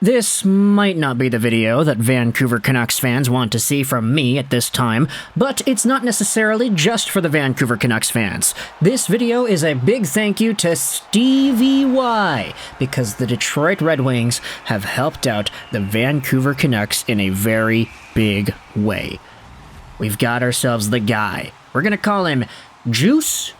This might not be the video that Vancouver Canucks fans want to see from me at this time, but it's not necessarily just for the Vancouver Canucks fans. This video is a big thank you to Stevie Y, because the Detroit Red Wings have helped out the Vancouver Canucks in a very big way. We've got ourselves the guy. We're gonna call him Juice?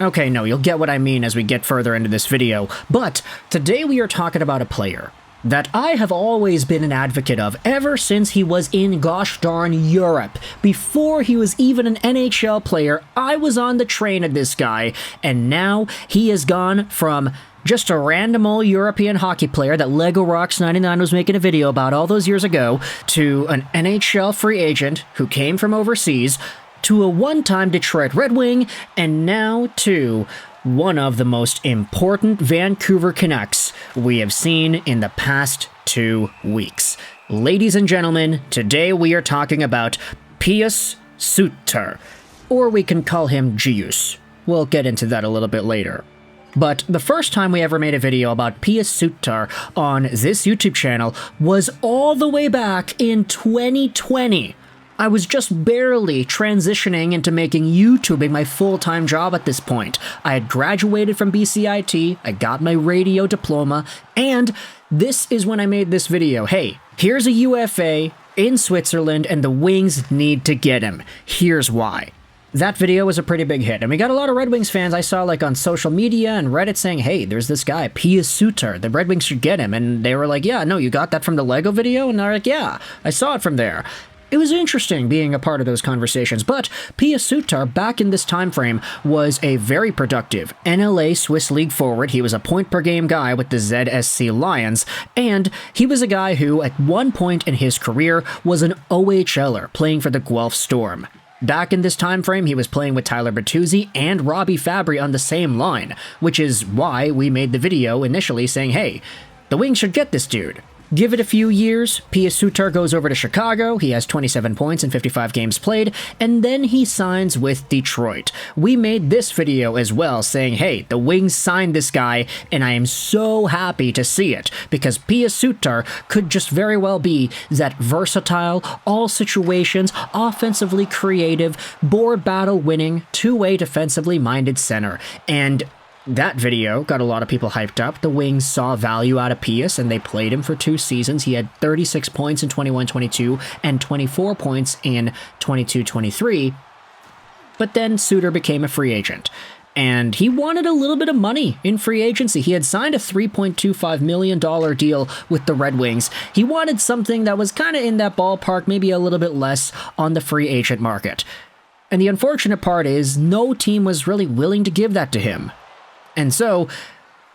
Okay, no, you'll get what I mean as we get further into this video, but today we are talking about a player that I have always been an advocate of ever since he was in gosh darn Europe. Before he was even an NHL player, I was on the train of this guy, and now he has gone from just a random old European hockey player that Lego Rocks 99 was making a video about all those years ago, to an NHL free agent who came from overseas, to a one-time Detroit Red Wing, and now to one of the most important Vancouver Canucks we have seen in the past 2 weeks. Ladies and gentlemen, today we are talking about Pius Suter, or we can call him Gius. We'll get into that a little bit later. But the first time we ever made a video about Pius Suter on this YouTube channel was all the way back in 2020. I was just barely transitioning into making YouTubing my full-time job at this point. I had graduated from BCIT, I got my radio diploma, and this is when I made this video. Hey, here's a UFA in Switzerland and the Wings need to get him. Here's why. That video was a pretty big hit, and we got a lot of Red Wings fans I saw like on social media and Reddit saying, hey, there's this guy, Pius Suter, the Red Wings should get him, and they were like, yeah, no, you got that from the Lego video? And they're like, yeah, I saw it from there. It was interesting being a part of those conversations, but Pius Suter, back in this time frame, was a very productive NLA Swiss League forward. He was a point-per-game guy with the ZSC Lions, and he was a guy who, at one point in his career, was an OHLer playing for the Guelph Storm. Back in this time frame, he was playing with Tyler Bertuzzi and Robbie Fabry on the same line, which is why we made the video initially saying, hey, the Wings should get this dude. Give it a few years, Pius Suter goes over to Chicago, he has 27 points in 55 games played, and then he signs with Detroit. We made this video as well saying, hey, the Wings signed this guy, and I am so happy to see it, because Pius Suter could just very well be that versatile, all situations, offensively creative, board battle winning, two-way defensively minded center, and that video got a lot of people hyped up. The Wings saw value out of Pius, and they played him for 2 seasons. He had 36 points in 21-22 and 24 points in 22-23. But then Suter became a free agent, and he wanted a little bit of money in free agency. He had signed a $3.25 million deal with the Red Wings. He wanted something that was kind of in that ballpark, maybe a little bit less on the free agent market. And the unfortunate part is no team was really willing to give that to him. And so,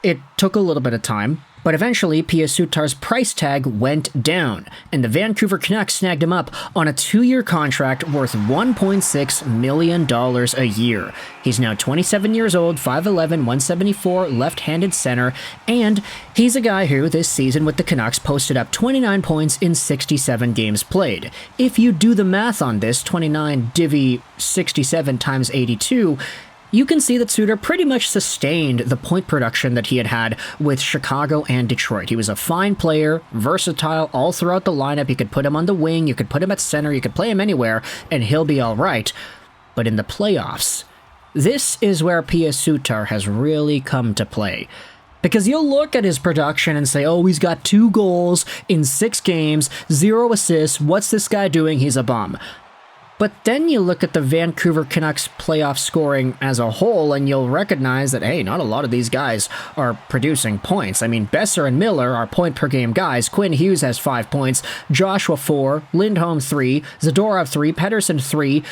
it took a little bit of time, but eventually Pius Suter's price tag went down, and the Vancouver Canucks snagged him up on a 2-year contract worth $1.6 million a year. He's now 27 years old, 5'11", 174, left-handed center, and he's a guy who, this season with the Canucks, posted up 29 points in 67 games played. If you do the math on this, 29 divvy 67 times 82, you can see that Suter pretty much sustained the point production that he had had with Chicago and Detroit. He was a fine player, versatile all throughout the lineup. You could put him on the wing, you could put him at center, you could play him anywhere, and he'll be all right. But in the playoffs, this is where Pius Suter has really come to play. Because you'll look at his production and say, oh, he's got 2 goals in 6 games, 0 assists, what's this guy doing? He's a bum. But then you look at the Vancouver Canucks playoff scoring as a whole, and you'll recognize that, hey, not a lot of these guys are producing points. I mean, Besser and Miller are point-per-game guys. Quinn Hughes has 5 points, Joshua 4, Lindholm 3, Zadorov 3, Pettersson 3.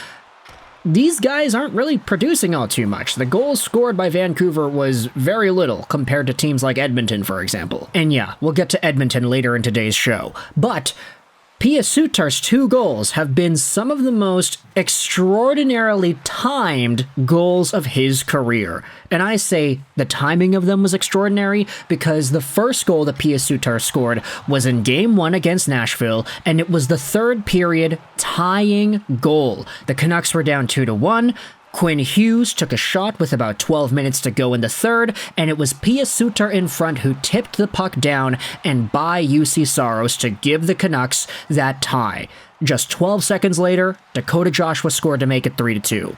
These guys aren't really producing all too much. The goals scored by Vancouver was very little compared to teams like Edmonton, for example. And yeah, we'll get to Edmonton later in today's show. But Pius Suter's 2 goals have been some of the most extraordinarily timed goals of his career. And I say the timing of them was extraordinary because the first goal that Pius Suter scored was in Game 1 against Nashville, and it was the third period tying goal. The Canucks were down 2-1. Quinn Hughes took a shot with about 12 minutes to go in the third, and it was Pius Suter in front who tipped the puck down and by UC Saros to give the Canucks that tie. Just 12 seconds later, Dakota Joshua scored to make it 3-2.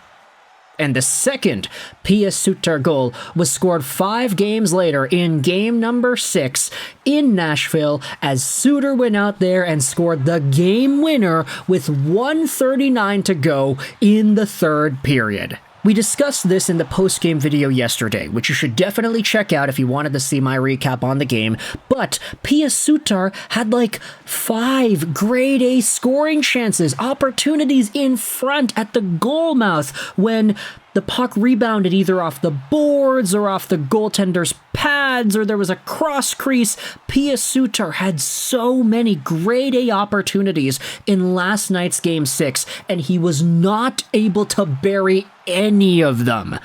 And the second Pius Suter goal was scored 5 games later in game number 6 in Nashville as Suter went out there and scored the game winner with 1:39 to go in the third period. We discussed this in the post-game video yesterday, which you should definitely check out if you wanted to see my recap on the game, but Pius Suter had like 5 grade A scoring chances, opportunities in front at the goal mouth when the puck rebounded either off the boards or off the goaltender's pads or there was a cross crease. Pius Suter had so many grade A opportunities in last night's Game 6, and he was not able to bury any of them.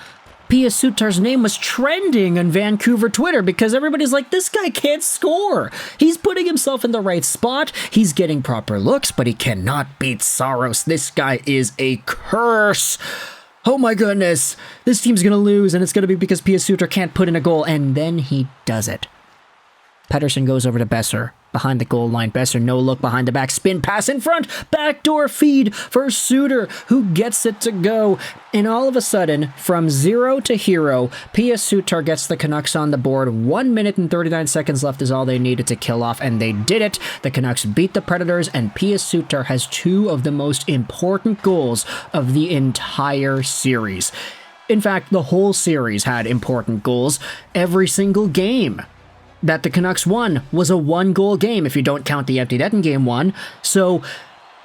Pius Suter's name was trending on Vancouver Twitter because everybody's like, this guy can't score. He's putting himself in the right spot. He's getting proper looks, but he cannot beat Saros. This guy is a curse. Oh my goodness, this team's gonna lose, and it's gonna be because Pius Suter can't put in a goal, and then he does it. Pettersson goes over to Boeser, behind the goal line. Boeser, no look behind the back, spin pass in front, backdoor feed for Suter, who gets it to go. And all of a sudden, from 0 to hero, Pius Suter gets the Canucks on the board. 1 minute and 39 seconds left is all they needed to kill off, and they did it. The Canucks beat the Predators, and Pius Suter has 2 of the most important goals of the entire series. In fact, the whole series had important goals every single game that the Canucks won was a 1-goal game if you don't count the empty net in Game 1. So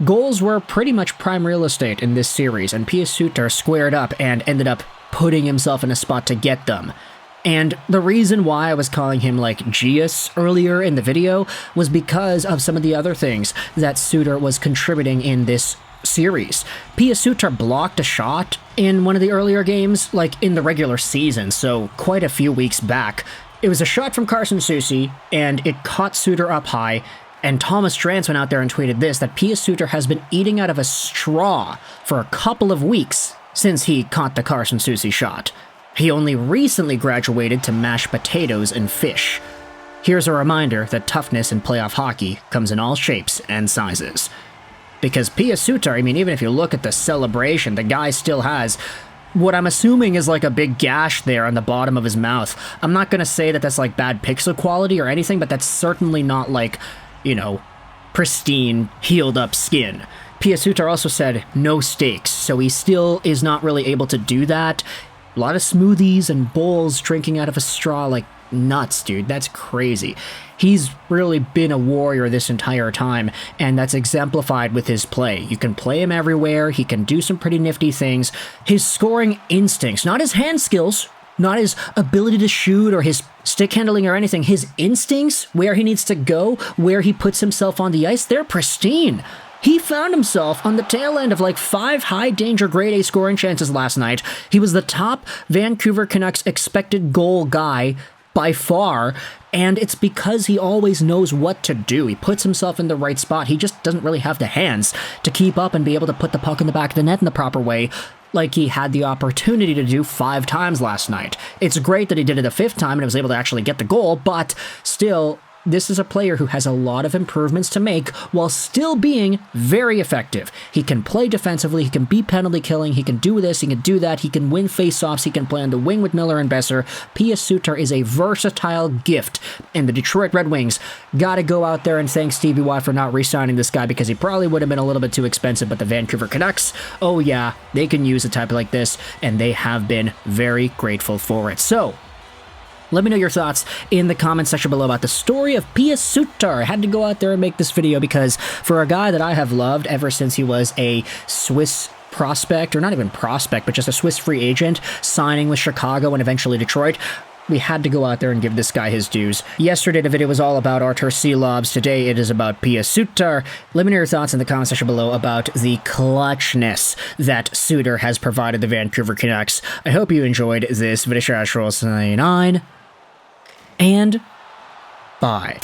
goals were pretty much prime real estate in this series, and Pius Suter squared up and ended up putting himself in a spot to get them. And the reason why I was calling him like Gius earlier in the video was because of some of the other things that Suter was contributing in this series. Pius Suter blocked a shot in one of the earlier games, like in the regular season, so quite a few weeks back. It was a shot from Carlsson, and it caught Suter up high, and Thomas Drance went out there and tweeted this, that Pius Suter has been eating out of a straw for a couple of weeks since he caught the Carlsson shot. He only recently graduated to mashed potatoes and fish. Here's a reminder that toughness in playoff hockey comes in all shapes and sizes. Because Pius Suter, I mean, even if you look at the celebration, the guy still has what I'm assuming is like a big gash there on the bottom of his mouth. I'm not going to say that that's like bad pixel quality or anything, but that's certainly not like, you know, pristine, healed up skin. Pius Suter also said no steaks, so he still is not really able to do that. A lot of smoothies and bowls drinking out of a straw, like nuts, dude. That's crazy. He's really been a warrior this entire time, and that's exemplified with his play. You can play him everywhere, he can do some pretty nifty things. His scoring instincts, not his hand skills, not his ability to shoot or his stick handling or anything, his instincts, where he needs to go, where he puts himself on the ice, they're pristine. He found himself on the tail end of like 5 high-danger grade A scoring chances last night. He was the top Vancouver Canucks expected goal guy by far, and it's because he always knows what to do. He puts himself in the right spot. He just doesn't really have the hands to keep up and be able to put the puck in the back of the net in the proper way, like he had the opportunity to do 5 times last night. It's great that he did it a 5th time and was able to actually get the goal, but still, this is a player who has a lot of improvements to make while still being very effective. He can play defensively, he can be penalty killing, he can do this, he can do that, he can win faceoffs, he can play on the wing with Miller and Boeser. Pius Suter is a versatile gift, and the Detroit Red Wings gotta go out there and thank Stevie Watt for not re-signing this guy because he probably would have been a little bit too expensive, but the Vancouver Canucks, oh yeah, they can use a type like this, and they have been very grateful for it. So, let me know your thoughts in the comment section below about the story of Pius Suter. I had to go out there and make this video because for a guy that I have loved ever since he was a Swiss prospect, or not even prospect, but just a Swiss free agent, signing with Chicago and eventually Detroit, we had to go out there and give this guy his dues. Yesterday, the video was all about Artur Silovs. Today, it is about Pius Suter. Let me know your thoughts in the comment section below about the clutchness that Suter has provided the Vancouver Canucks. I hope you enjoyed this video. And bye.